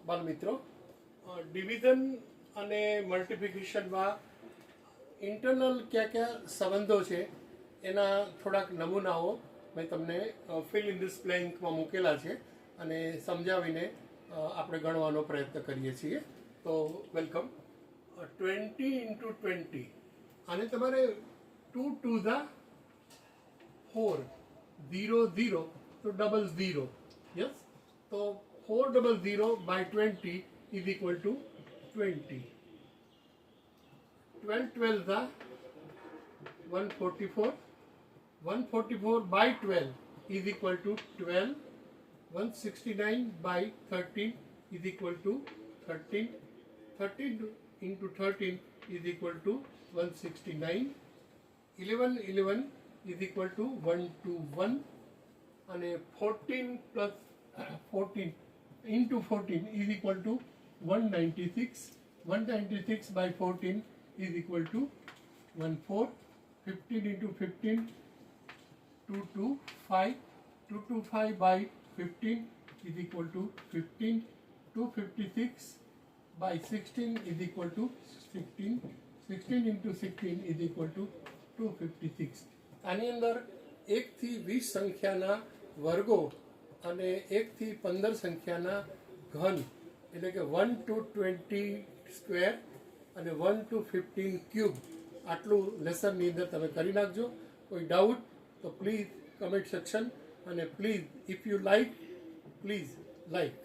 બાળમિત્રો, ડિવિઝન અને મલ્ટિપ્લિકેશનમાં ઇન્ટરનલ કયા સંબંધો છે એના થોડાક નમૂનાઓ મેં તમને ફિલ ઇન ધીસ બ્લેન્કમાં મૂકેલા છે અને સમજાવીને આપણે ગણવાનો પ્રયત્ન કરીએ છીએ. તો વેલકમ. 20 into 20 આને તમારે 2 2 ઝા 4, 0 0 તો ડબલ 0. યસ, તો 400 by 20 is equal to 20. 12 12 Jha 144. 144 by 12 is equal to 12. 169 by 13 is equal to 13. 13 into 13 is equal to 169. 11 11 is equal to 121. And 14 plus 14 into 14 is equal to 196. 196 by 14 is equal to 14. 15 into 15 225. 225 by 15 is equal to 15. 256 by 16 is equal to 16. 16 into 16 is equal to 256. આની અંદર 1 થી 20 સંખ્યાના વર્ગો અને 1 થી 15 સંખ્યાના ઘન એટલે કે 1 to 20 સ્ક્વેર અને 1 to 15 ક્યુબ આટલું લેસનની અંદર તમે કરી નાખજો. કોઈ ડાઉટ તો પ્લીઝ કમેન્ટ સેક્શન, અને please if you like please like.